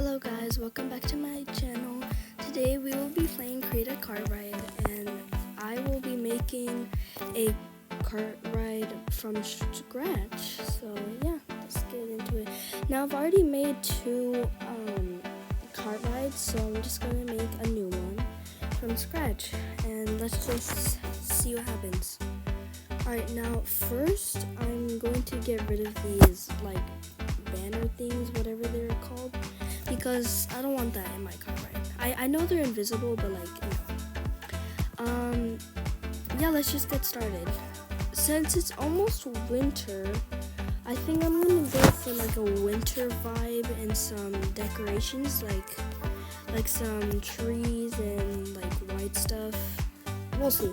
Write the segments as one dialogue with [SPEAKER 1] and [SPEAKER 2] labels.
[SPEAKER 1] Hello guys, welcome back to my channel. Today we will be playing Create a Cart Ride, and I will be making a cart ride from scratch. So yeah, let's get into it. Now I've already made two cart rides, so I'm just gonna make a new one from scratch, and let's just see what happens. Alright, now first I'm going to get rid of these like banner things, whatever they're called, because I don't want that in my cart ride. I know they're invisible, but like, yeah, let's just get started. Since it's almost winter, I think I'm gonna go for like a winter vibe and some decorations, like some trees and like white stuff. We'll see.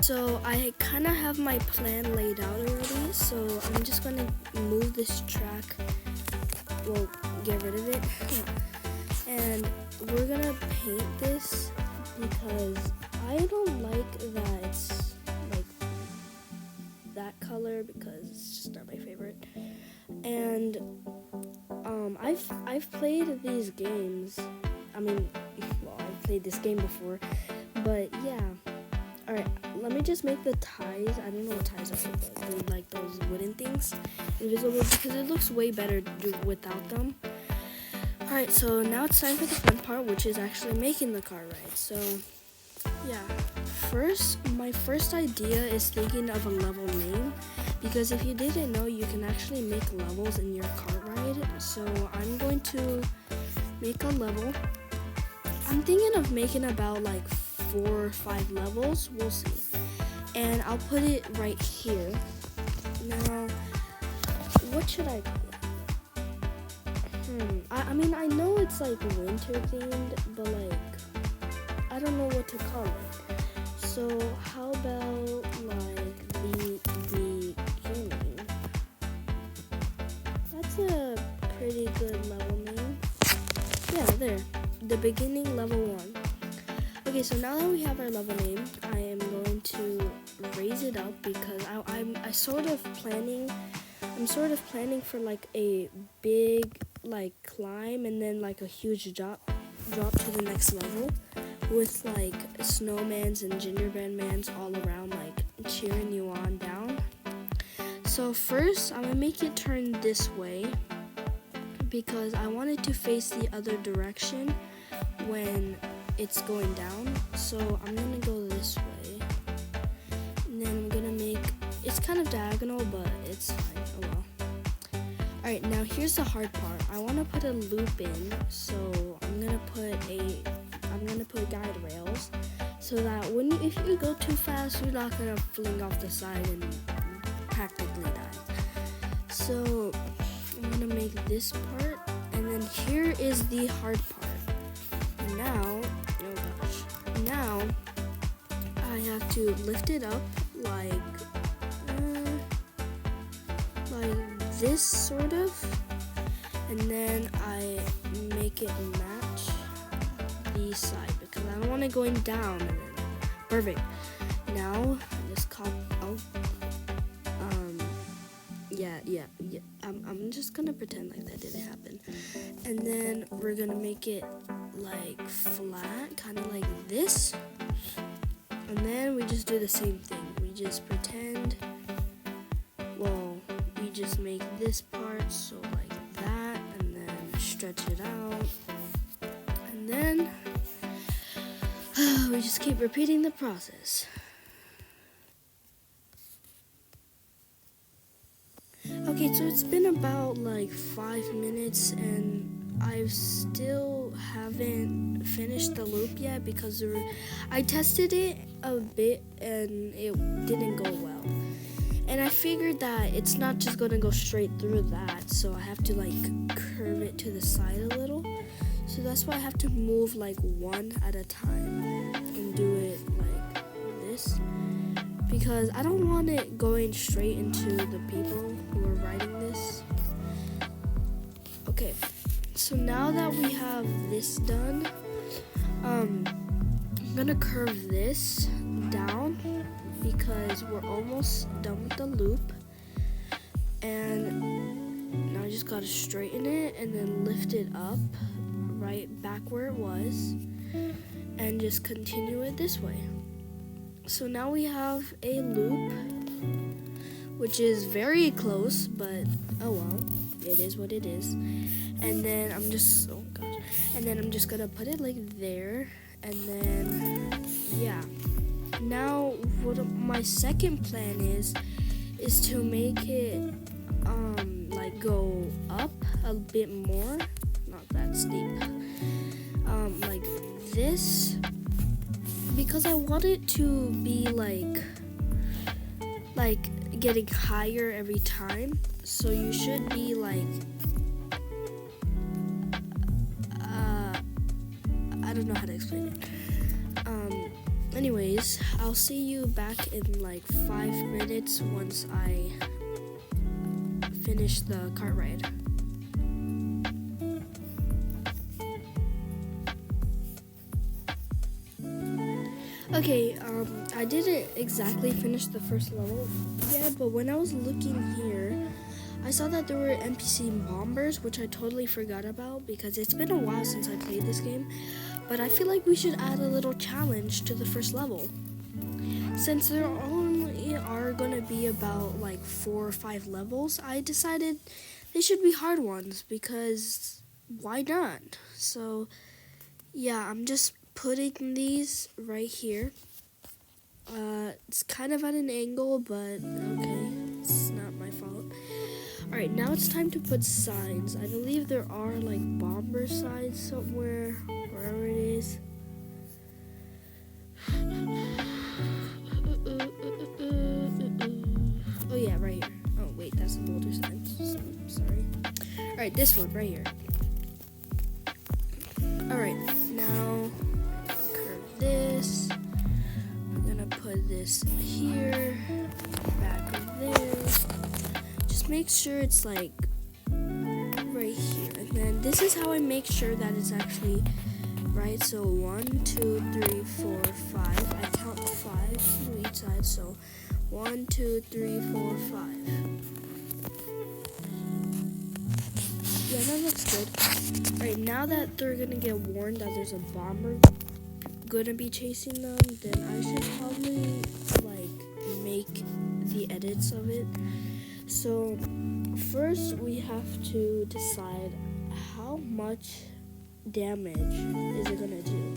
[SPEAKER 1] So I kind of have my plan laid out already, so I'm just gonna move this track, well, get rid of it, and we're gonna paint this because I don't like that it's like that color because it's just not my favorite. And I've played these games. I mean, well, I've played this game before, but yeah. Alright, let me just make the ties. I don't know what ties are, but they're like those wooden things, invisible, because it looks way better without them. Alright, so now it's time for the fun part, which is actually making the cart ride. So, yeah. My first idea is thinking of a level name, because if you didn't know, you can actually make levels in your cart ride. So, I'm going to make a level. I'm thinking of making about like 4 or 5 levels, we'll see, and I'll put it right here. Now, what should I call it? I mean, I know it's like winter themed, but like, I don't know what to call it. So how about like the beginning? That's a pretty good level name. Yeah, there, the beginning, level 1. Okay, so now that we have our level name, I am going to raise it up because I'm sort of planning for like a big like climb and then like a huge drop to the next level with like snowmans and gingerbread mans all around like cheering you on down. So first I'm gonna make it turn this way because I want it to face the other direction when it's going down. So I'm gonna go this way, and then I'm gonna make, it's kind of diagonal, but it's fine. Oh well. Alright, now here's the hard part. I want to put a loop in, so I'm gonna put guide rails so that if you go too fast, you're not gonna fling off the side and practically die. So I'm gonna make this part, and then here is the hard part. Now I have to lift it up like this sort of, and then I make it match the side because I don't want it going down. And then, perfect. Now I just yeah. I'm just gonna pretend like that didn't happen, and then we're gonna make it like flat, kind of like this, and then we just do the same thing. We just pretend, well, we just make this part so like that, and then stretch it out, and then we just keep repeating the process. Okay, so it's been about like 5 minutes and I still haven't finished the loop yet because I tested it a bit and it didn't go well. And I figured that it's not just gonna go straight through that, so I have to like curve it to the side a little. So that's why I have to move like one at a time and do it like this, because I don't want it going straight into the people who are riding this. Okay, so now that we have this done, I'm gonna curve this down because we're almost done with the loop, and now I just gotta straighten it and then lift it up right back where it was and just continue it this way. So now we have a loop, which is very close, but oh well, it is what it is. And then I'm just gonna put it like there, and then yeah. Now what my second plan is to make it like go up a bit more, not that steep, like this, because I want it to be like getting higher every time. So you should be like I don't know how to explain it. Anyways, I'll see you back in like 5 minutes once I finish the cart ride. Okay, I didn't exactly finish the first level yet, but when I was looking here, I saw that there were NPC bombers, which I totally forgot about because it's been a while since I played this game. But I feel like we should add a little challenge to the first level. Since there only are gonna be about like 4 or 5 levels, I decided they should be hard ones because why not? So yeah, I'm just putting these right here. It's kind of at an angle, but okay, it's not my fault. Alright, now it's time to put signs. I believe there are like bomber signs somewhere, wherever it is. Oh yeah, right here. Oh wait, that's the boulder signs. So, sorry. Alright, this one right here. Alright, now curve this. I'm gonna put this here, back of there. Just make sure it's like right here, and then this is how I make sure that it's actually right. So 1, 2, 3, 4, 5. I count 5 to each side. So 1, 2, 3, 4, 5. Yeah, that looks good. Alright, now that they're gonna get warned that there's a bomber gonna be chasing them, then I should probably like make the edits of it. So first we have to decide how much damage is it gonna do.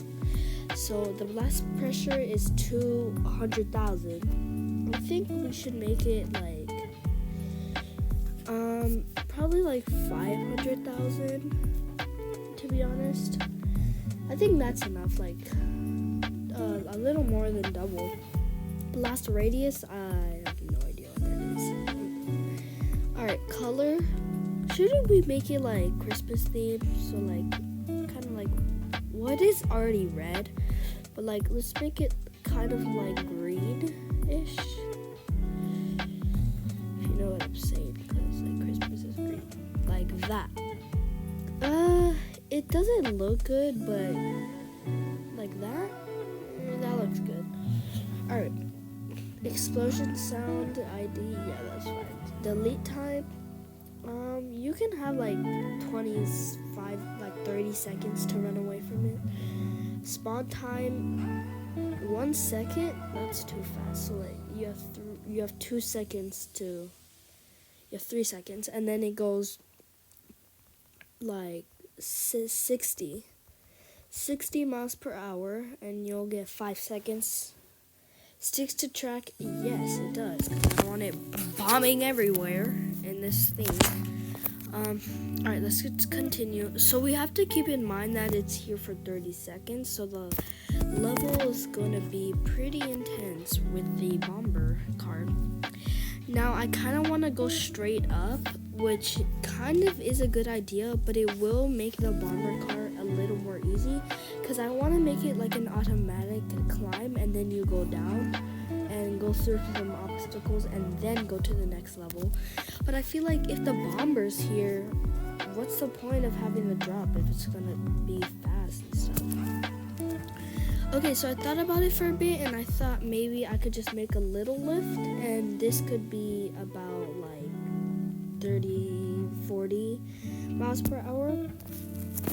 [SPEAKER 1] So the blast pressure is 200,000. I think we should make it like probably like 500,000, to be honest. I think that's enough, like a little more than double. Blast radius, I have no idea what that is. Alright, color. Shouldn't we make it like Christmas themed? So like kind of like what is already red, but like let's make it kind of like green-ish. If you know what I'm saying, because like Christmas is green. Like that. It doesn't look good, but like that? That looks good. Alright. Explosion sound ID, yeah, that's fine. Delete time, you can have like 25, like 30 seconds to run away from it. Spawn time, 1 second, that's too fast. So like you have 2 seconds to, you have 3 seconds, and then it goes like 60 miles per hour, and you'll get 5 seconds. Sticks to track, yes it does, because I want it bombing everywhere in this thing. Alright, let's continue. So we have to keep in mind that it's here for 30 seconds, so the level is going to be pretty intense with the bomber card. Now I kind of want to go straight up, which kind of is a good idea, but it will make the bomber cart a little more easy, because I want to make it like an automatic climb, and then you go down and go through some obstacles and then go to the next level. But I feel like if the bomber's here, what's the point of having the drop if it's gonna be fast and stuff? Okay, so I thought about it for a bit, and I thought maybe I could just make a little lift, and this could be about like 30-40 miles per hour.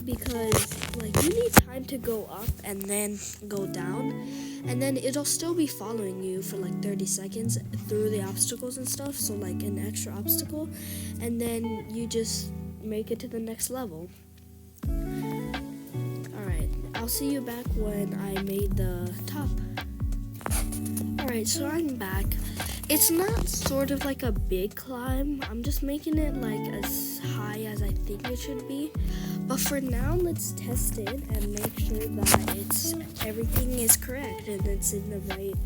[SPEAKER 1] because like you need time to go up and then go down, and then it'll still be following you for like 30 seconds through the obstacles and stuff, so like an extra obstacle, and then you just make it to the next level. Alright, I'll see you back when I made the top. Alright, so I'm back. It's not sort of like a big climb. I'm just making it like as high as I think it should be. But for now, let's test it and make sure that everything is correct and it's in the right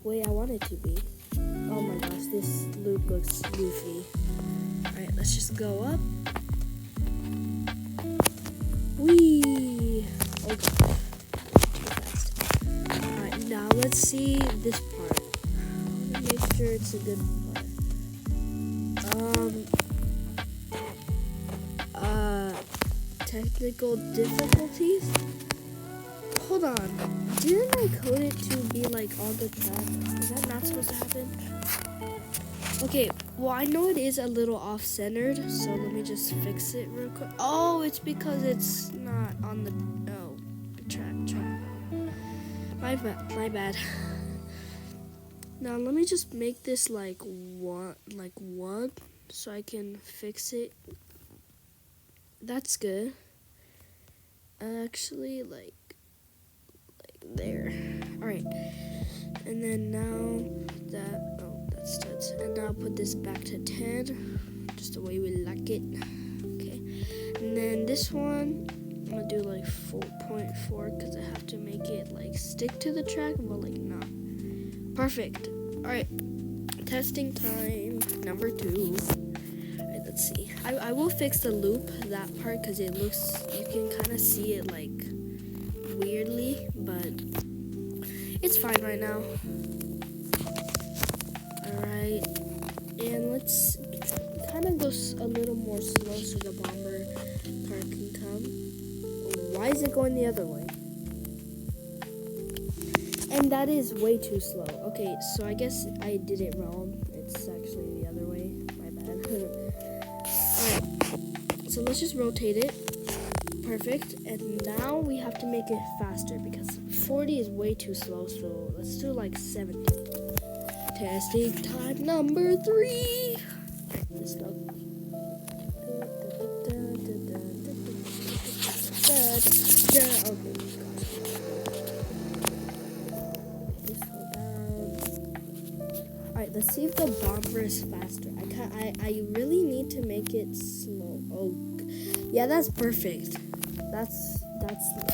[SPEAKER 1] way I want it to be. Oh my gosh, this loop looks goofy. Alright, let's just go up. Whee! Oh gosh, too fast. Alright, now let's see this part. Make sure it's a good part. Technical difficulties? Hold on. Didn't I code it to be like on the track? Is that not supposed to happen? Okay, well I know it is a little off-centered, so let me just fix it real quick. Oh, it's because it's not on the track. My bad. Now let me just make this like one, so I can fix it. That's good. Actually, like there. All right, and then now that's studs. And now put this back to 10, just the way we like it. Okay, and then this one I'm gonna do like 4.4 because I have to make it like stick to the track, but like not. Perfect. All right, testing time number 2. All right, let's see. I will fix the loop, that part, because it looks, you can kind of see it like weirdly, but it's fine right now. All right, and let's kind of go a little more slow so the bomber part can come. Why is it going the other way? And that is way too slow. Okay, so I guess I did it wrong. It's actually the other way. My bad. Alright, so let's just rotate it. Perfect. And now we have to make it faster because 40 is way too slow. So let's do like 70. Testing time number 3. Alright, let's go. Okay. Alright, let's see if the bomber is faster. I really need to make it slow. Oh, yeah, that's perfect. That's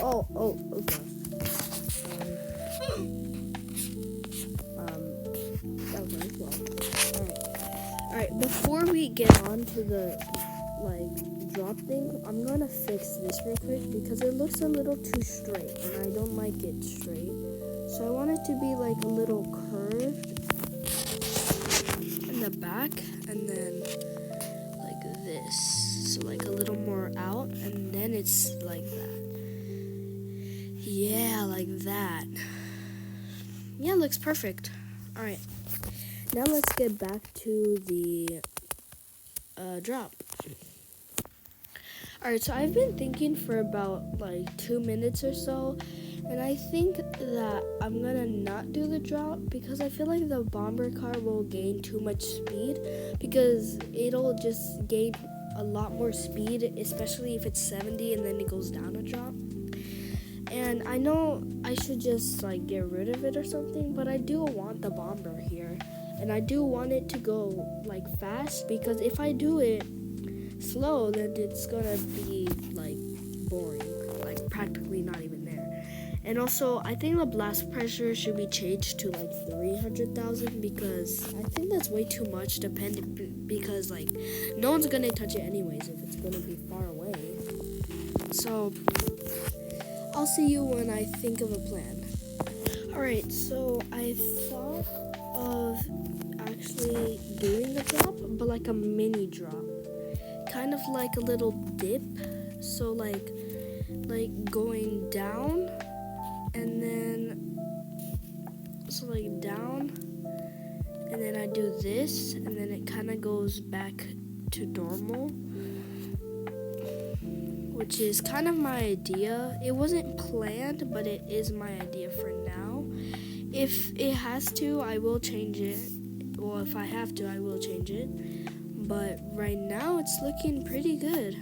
[SPEAKER 1] oh gosh. That was nice. Well, alright. Before we get on to the like drop thing, I'm gonna fix this real quick because it looks a little too straight, and I don't like it straight. So I want it to be like a little curved in the back, and then like this, so like a little more out, and then it's like that. Yeah, like that. Yeah, looks perfect. All right, now let's get back to the drop. All right, so I've been thinking for about like 2 minutes or so, and I think that I'm gonna not do the drop because I feel like the bomber car will gain too much speed, because it'll just gain a lot more speed, especially if it's 70 and then it goes down a drop. And I know I should just like get rid of it or something, but I do want the bomber here, and I do want it to go like fast, because if I do it slow, then it's gonna be like boring, like practically not even there. And also, I think the blast pressure should be changed to like 300,000, because I think that's way too much, because like no one's gonna touch it anyways if it's gonna be far away. So I'll see you when I think of a plan. Alright, so I thought of actually doing the drop, but like a mini drop, kind of like a little dip, so like going down, and then so like down, and then I do this, and then it kind of goes back to normal. which is kind of my idea. It wasn't planned, but it is my idea for now. If it has to, I will change it. Well, if I have to, I will change it. But right now, it's looking pretty good.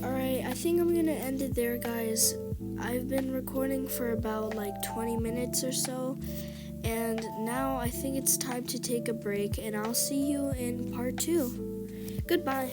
[SPEAKER 1] Alright, I think I'm gonna end it there, guys. I've been recording for about like 20 minutes or so. And now I think it's time to take a break, and I'll see you in part 2. Goodbye.